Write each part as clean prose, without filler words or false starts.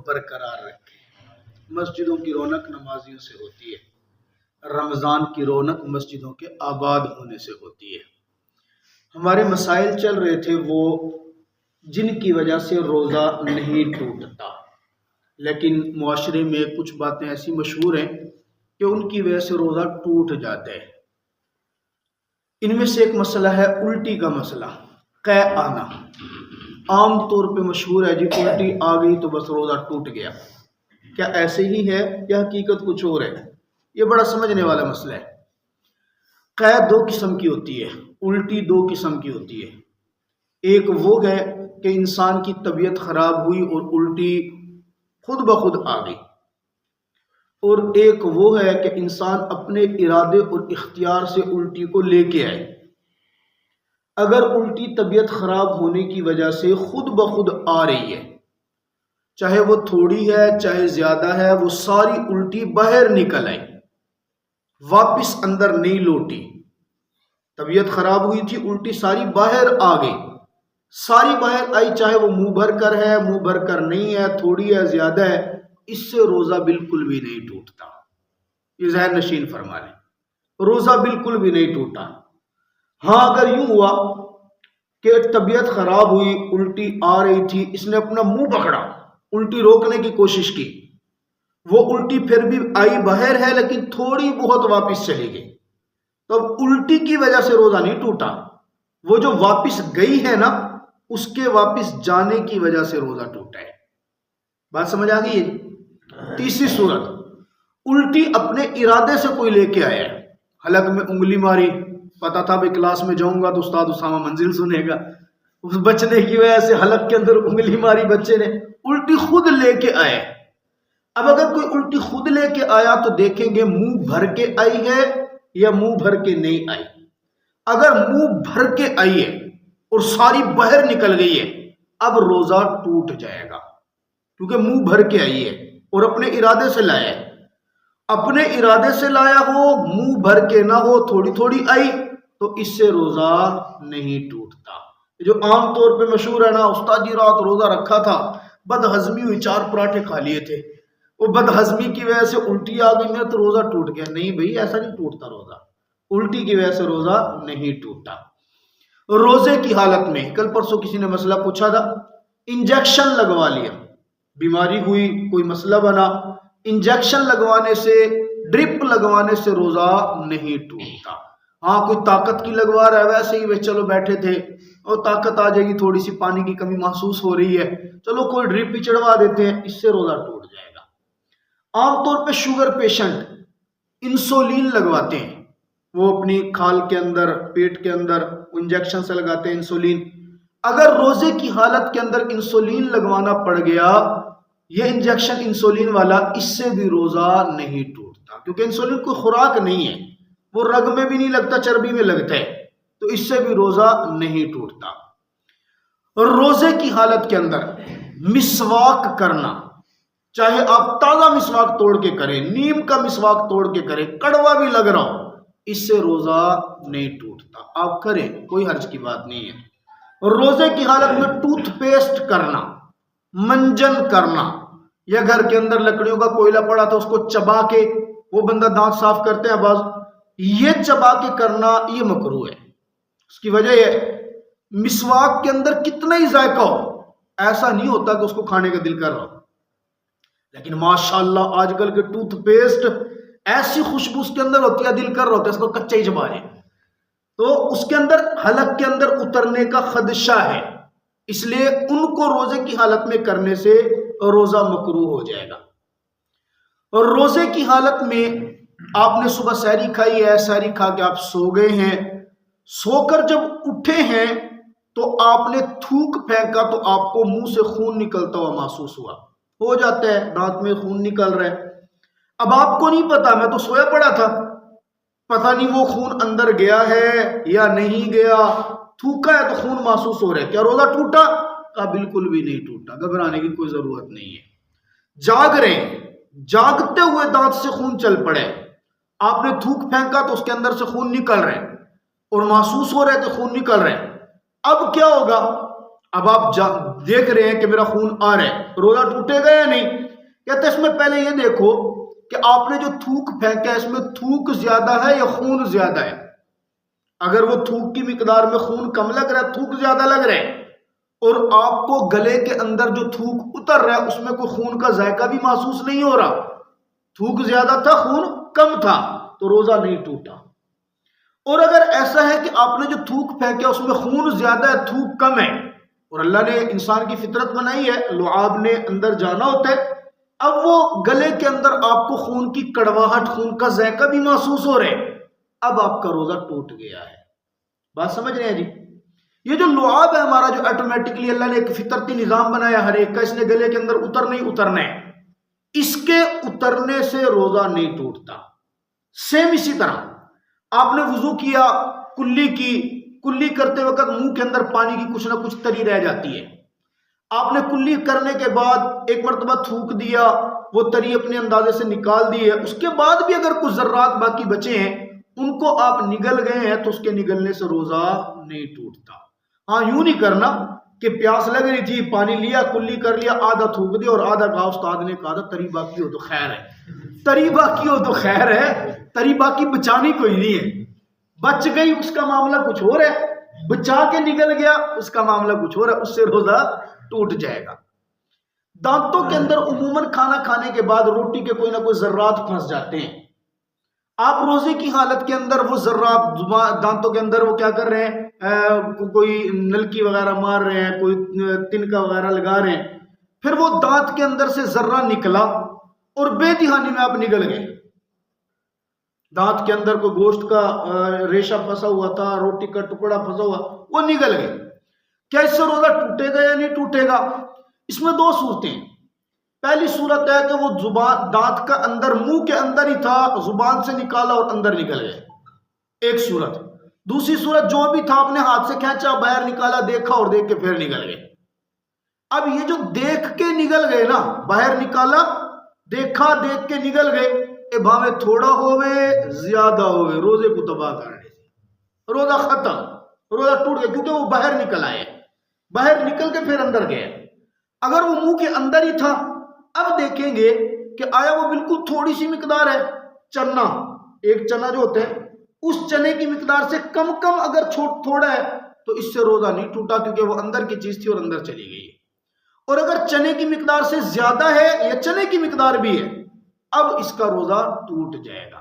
برقرار رکھے۔ مسجدوں کی رونق نمازیوں سے ہوتی ہے، رمضان کی رونق مسجدوں کے آباد ہونے سے ہوتی ہے۔ ہمارے مسائل چل رہے تھے وہ جن کی وجہ سے روزہ نہیں ٹوٹتا، لیکن معاشرے میں کچھ باتیں ایسی مشہور ہیں کہ ان کی وجہ سے روزہ ٹوٹ جاتا ہے۔ ان میں سے ایک مسئلہ ہے الٹی کا مسئلہ، قے آنا۔ عام طور پہ مشہور ہے جی الٹی آ گئی تو بس روزہ ٹوٹ گیا۔ کیا ایسے ہی ہے یا حقیقت کچھ اور ہے؟ یہ بڑا سمجھنے والا مسئلہ ہے۔ قے دو قسم کی ہوتی ہے، الٹی دو قسم کی ہوتی ہے۔ ایک وہ ہے کہ انسان کی طبیعت خراب ہوئی اور الٹی خود بخود آ گئی، اور ایک وہ ہے کہ انسان اپنے ارادے اور اختیار سے الٹی کو لے کے آئے۔ اگر الٹی طبیعت خراب ہونے کی وجہ سے خود بخود آ رہی ہے، چاہے وہ تھوڑی ہے چاہے زیادہ ہے، وہ ساری الٹی باہر نکل آئی، واپس اندر نہیں لوٹی۔ طبیعت خراب ہوئی تھی، الٹی ساری باہر آ گئی، ساری باہر آئی، چاہے وہ منہ بھر کر ہے منہ بھر کر نہیں ہے، تھوڑی ہے زیادہ ہے، اس سے روزہ بالکل بھی نہیں ٹوٹتا۔ یہ ذہن نشین فرما لیں، روزہ بالکل بھی نہیں ٹوٹا۔ ہاں اگر یوں ہوا کہ طبیعت خراب ہوئی، الٹی آ رہی تھی، اس نے اپنا منہ پکڑا، الٹی روکنے کی کوشش کی، وہ الٹی پھر بھی آئی باہر ہے لیکن تھوڑی بہت واپس چلی گئی، تو اب الٹی کی وجہ سے روزہ نہیں ٹوٹا، وہ جو واپس گئی ہے نا اس کے واپس جانے کی وجہ سے روزہ ٹوٹا ہے۔ بات سمجھ آ گئی ہے؟ تیسری صورت، الٹی اپنے ارادے سے کوئی لے کے آیا ہے، حلق میں انگلی ماری، پتا تھا بھائی کلاس میں جاؤں گا تو استاد اسامہ منزل سنے گا، اس بچنے کی وجہ سے حلق کے اندر انگلی ماری بچے نے، الٹی خود لے کے آئے۔ اب اگر کوئی الٹی خود لے کے آیا تو دیکھیں گے منہ بھر کے آئی ہے یا منہ بھر کے نہیں آئی۔ اگر منہ بھر کے آئی ہے اور ساری باہر نکل گئی ہے، اب روزہ ٹوٹ جائے گا، کیونکہ منہ بھر کے آئی ہے اور اپنے ارادے سے لایا ہے۔ اپنے ارادے سے لایا ہو، منہ بھر کے نہ ہو، تھوڑی تھوڑی آئی، تو اس سے روزہ نہیں ٹوٹتا۔ جو عام طور پہ مشہور ہے نا، استاد جی رات روزہ رکھا تھا، بد ہضمی ہوئی، 4 پراٹھے کھا لیے تھے، وہ بد ہضمی کی وجہ سے الٹی آ گئی، میرا تو روزہ ٹوٹ گیا۔ نہیں بھائی، ایسا نہیں ٹوٹتا روزہ، الٹی کی وجہ سے روزہ نہیں ٹوٹتا۔ روزے کی حالت میں کل پرسوں کسی نے مسئلہ پوچھا تھا، انجیکشن لگوا لیا، بیماری ہوئی، کوئی مسئلہ بنا، انجیکشن لگوانے سے، ڈرپ لگوانے سے روزہ نہیں ٹوٹتا۔ ہاں کوئی طاقت کی لگوا رہا ہے، ویسے ہی چلو بیٹھے تھے اور طاقت آ جائے گی، تھوڑی سی پانی کی کمی محسوس ہو رہی ہے، چلو کوئی ڈرپ ہی چڑھوا دیتے ہیں، اس سے روزہ ٹوٹ جائے گا۔ عام طور پہ شوگر پیشنٹ انسولین لگواتے ہیں، وہ اپنی کھال کے اندر، پیٹ کے اندر انجیکشن سے لگاتے ہیں انسولین۔ اگر روزے کی حالت کے اندر انسولین لگوانا پڑ گیا، یہ انجیکشن انسولین والا، اس سے بھی روزہ نہیں ٹوٹتا، کیونکہ انسولین کوئی خوراک نہیں ہے، وہ رگ میں بھی نہیں لگتا، چربی میں لگتا ہے، تو اس سے بھی روزہ نہیں ٹوٹتا۔ روزے کی حالت کے اندر مسواک کرنا، چاہے آپ تازہ مسواک توڑ کے کریں، نیم کا مسواک توڑ کے کریں، کڑوا بھی لگ رہا ہو، اس سے روزہ نہیں ٹوٹتا، آپ کریں، کوئی حرج کی بات نہیں ہے۔ روزے کی حالت میں ٹوتھ پیسٹ کرنا، منجن کرنا، یا گھر کے اندر لکڑیوں کا کوئلہ پڑا تھا اس کو چبا کے، وہ بندہ دانت صاف کرتے ہیں بعض، یہ چبا کے کرنا یہ مکروہ ہے۔ اس کی وجہ ہے مسواک کے اندر کتنا ہی ذائقہ ہو، ایسا نہیں ہوتا کہ اس کو کھانے کا دل کر رہا ہو، لیکن ماشاءاللہ آج کل کے ٹوتھ پیسٹ ایسی خوشبو اس کے اندر ہوتی ہے، دل کر رہا ہوتا ہے اس کو کچا ہی چبا لیں، تو اس کے اندر حلق کے اندر اترنے کا خدشہ ہے، اس لیے ان کو روزے کی حالت میں کرنے سے روزہ مکروہ ہو جائے گا۔ اور روزے کی حالت میں آپ نے صبح سحری کھائی ہے، سحری کھا کے آپ سو گئے ہیں، سو کر جب اٹھے ہیں تو آپ نے تھوک پھینکا تو آپ کو منہ سے خون نکلتا ہوا محسوس ہوا، ہو جاتا ہے دانت میں خون نکل رہا ہے، اب آپ کو نہیں پتا، میں تو سویا پڑا تھا، پتہ نہیں وہ خون اندر گیا ہے یا نہیں گیا، تھوکا ہے تو خون محسوس ہو رہا ہے، کیا روزہ ٹوٹا؟ کہا بالکل بھی نہیں ٹوٹا، گھبرانے کی کوئی ضرورت نہیں ہے۔ جاگ رہے ہیں، جاگتے ہوئے دانت سے خون چل پڑے، آپ نے تھوک پھینکا تو اس کے اندر سے خون نکل رہے اور محسوس ہو رہے کہ خون نکل رہے، اب کیا ہوگا؟ اب آپ دیکھ رہے ہیں کہ میرا خون آ رہا ہے، روزہ ٹوٹے گا یا نہیں؟ کہتے اس میں پہلے یہ دیکھو کہ آپ نے جو تھوک پھینکا ہے اس میں تھوک زیادہ ہے یا خون زیادہ ہے۔ اگر وہ تھوک کی مقدار میں خون کم لگ رہا ہے، تھوک زیادہ لگ رہا ہے، اور آپ کو گلے کے اندر جو تھوک اتر رہا ہے اس میں کوئی خون کا ذائقہ بھی محسوس نہیں ہو رہا، تھوک زیادہ تھا خون کم تھا، تو روزہ نہیں ٹوٹا۔ اور اگر ایسا ہے کہ آپ نے جو تھوک پھینکا اس میں خون زیادہ ہے تھوک کم ہے، اور اللہ نے انسان کی فطرت بنائی ہے لعاب نے اندر جانا ہوتا ہے، اب وہ گلے کے اندر آپ کو خون کی کڑواہٹ، خون کا ذائقہ بھی محسوس ہو رہا ہے، اب آپ کا روزہ ٹوٹ گیا ہے۔ بات سمجھ رہے ہیں جی؟ یہ جو لعاب ہے ہمارا، جو آٹومیٹکلی اللہ نے ایک فطرتی نظام بنایا ہر ایک کا، اس نے گلے کے اندر اترنا ہے، اس کے اترنے سے روزہ نہیں ٹوٹتا۔ سیم اسی طرح آپ نے وضو کیا، کلی کرتے وقت منہ کے اندر پانی کی کچھ نہ کچھ تری رہ جاتی ہے، آپ نے کلی کرنے کے بعد ایک مرتبہ تھوک دیا، وہ تری اپنے اندازے سے نکال دی ہے، اس کے بعد بھی اگر کچھ ذرات باقی بچے ہیں ان کو آپ نگل گئے ہیں تو اس کے نگلنے سے روزہ نہیں ٹوٹتا۔ ہاں یوں نہیں کرنا کہ پیاس لگ رہی تھی، پانی لیا، کلی کر لیا، آدھا تھوک دیا اور آدھا کہا استاد نے کہا تھا تری باقی ہو تو خیر ہے، تری باقی ہو تو خیر ہے، تری باقی بچانی کوئی نہیں ہے، بچ گئی اس کا معاملہ کچھ اور ہے، بچا کے نکل گیا اس کا معاملہ کچھ اور ہے، اس سے روزہ ٹوٹ جائے گا۔ دانتوں کے اندر عموماً کھانا کھانے کے بعد روٹی کے کوئی نہ کوئی ذرات پھنس جاتے ہیں، آپ روزے کی حالت کے اندر وہ ذرات دانتوں کے اندر وہ کیا کر رہے ہیں، کوئی نلکی وغیرہ مار رہے ہیں، کوئی تنکا وغیرہ لگا رہے ہیں، پھر وہ دانت کے اندر سے ذرہ نکلا اور بے دھیانی میں آپ نگل گئے، دانت کے اندر کوئی گوشت کا ریشہ پھنسا ہوا تھا، روٹی کا ٹکڑا پھنسا ہوا، وہ نگل گئے، کیا اس سے روزہ ٹوٹے گا یا نہیں ٹوٹے گا؟ اس میں دو صورتیں ہیں۔ پہلی صورت ہے کہ وہ دانت کا اندر منہ کے اندر ہی تھا، زبان سے نکالا اور اندر نکل گئے، ایک صورت۔ دوسری صورت جو بھی تھا اپنے ہاتھ سے کھینچا، باہر نکالا، دیکھا اور دیکھ کے پھر نکل گئے۔ اب یہ جو دیکھ کے نکل گئے نا، باہر نکالا، دیکھا، دیکھ کے نکل گئے، اے بھاوے تھوڑا ہوئے زیادہ ہوئے، روزے کو تباہ کرنے سے روزہ ختم، روزہ ٹوٹ گیا، کیونکہ وہ باہر نکل آئے، باہر نکل کے پھر اندر گئے۔ اگر وہ منہ کے اندر ہی تھا، اب دیکھیں گے کہ آیا وہ بالکل تھوڑی سی مقدار ہے، چنا، ایک چنا جو ہوتا ہے اس چنے کی مقدار سے کم اگر تھوڑا ہے تو اس سے روزہ نہیں ٹوٹا، کیونکہ وہ اندر کی چیز تھی اور اندر چلی گئی۔ اور اگر چنے کی مقدار سے زیادہ ہے یا چنے کی مقدار بھی ہے، اب اس کا روزہ ٹوٹ جائے گا۔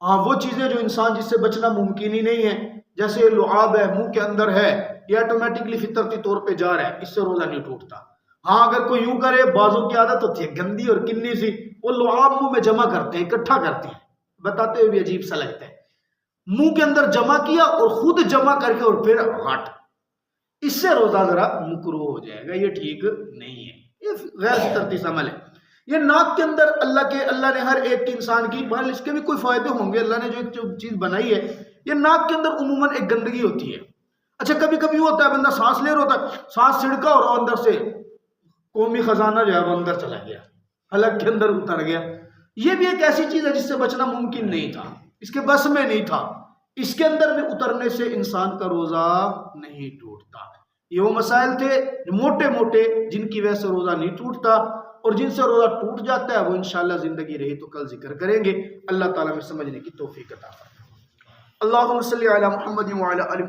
ہاں وہ چیزیں جو انسان جس سے بچنا ممکن ہی نہیں ہے، جیسے لعاب ہے، منہ کے اندر ہے، یہ آٹومیٹکلی فطرتی طور پہ جا رہا ہے، اس سے روزہ نہیں ٹوٹتا۔ ہاں اگر کوئی یوں کرے، بازوں کی عادت ہوتی ہے گندی اور کنی سی، وہ لعاب منہ میں جمع کرتے ہیں، اکٹھا کرتے ہیں، بتاتے ہوئے بھی عجیب سا لگتا ہے، منہ کے اندر جمع کیا اور خود جمع کر کے اور پھر ہٹ، اس سے روزہ ذرا مکروہ ہو جائے گا، یہ ٹھیک نہیں ہے، یہ غیر فطرتی عمل ہے۔ یہ ناک کے اندر اللہ نے ہر ایک انسان کی، بہرحال اس کے بھی کوئی فائدے ہوں گے، اللہ نے جو ایک چیز بنائی ہے، یہ ناک کے اندر عموماً ایک گندگی ہوتی ہے۔ اچھا کبھی کبھی ہوتا ہے بندہ سانس لے رہا ہوتا ہے، سانس چھڑکا اور اندر سے قومی خزانہ جو ہے وہ اندر چلا گیا، حلق کے اندر اتر گیا، یہ بھی ایک ایسی چیز ہے جس سے بچنا ممکن نہیں تھا، اس کے بس میں نہیں تھا، اس کے اندر بھی اترنے سے انسان کا روزہ نہیں ٹوٹتا۔ یہ وہ مسائل تھے موٹے موٹے جن کی وجہ سے روزہ نہیں ٹوٹتا، اور جن سے روزہ ٹوٹ جاتا ہے وہ انشاءاللہ زندگی رہی تو کل ذکر کریں گے۔ اللہ تعالیٰ میں سمجھنے کی توفیق عطا فرمائے۔ اللہم صلی علی محمد وعلی آل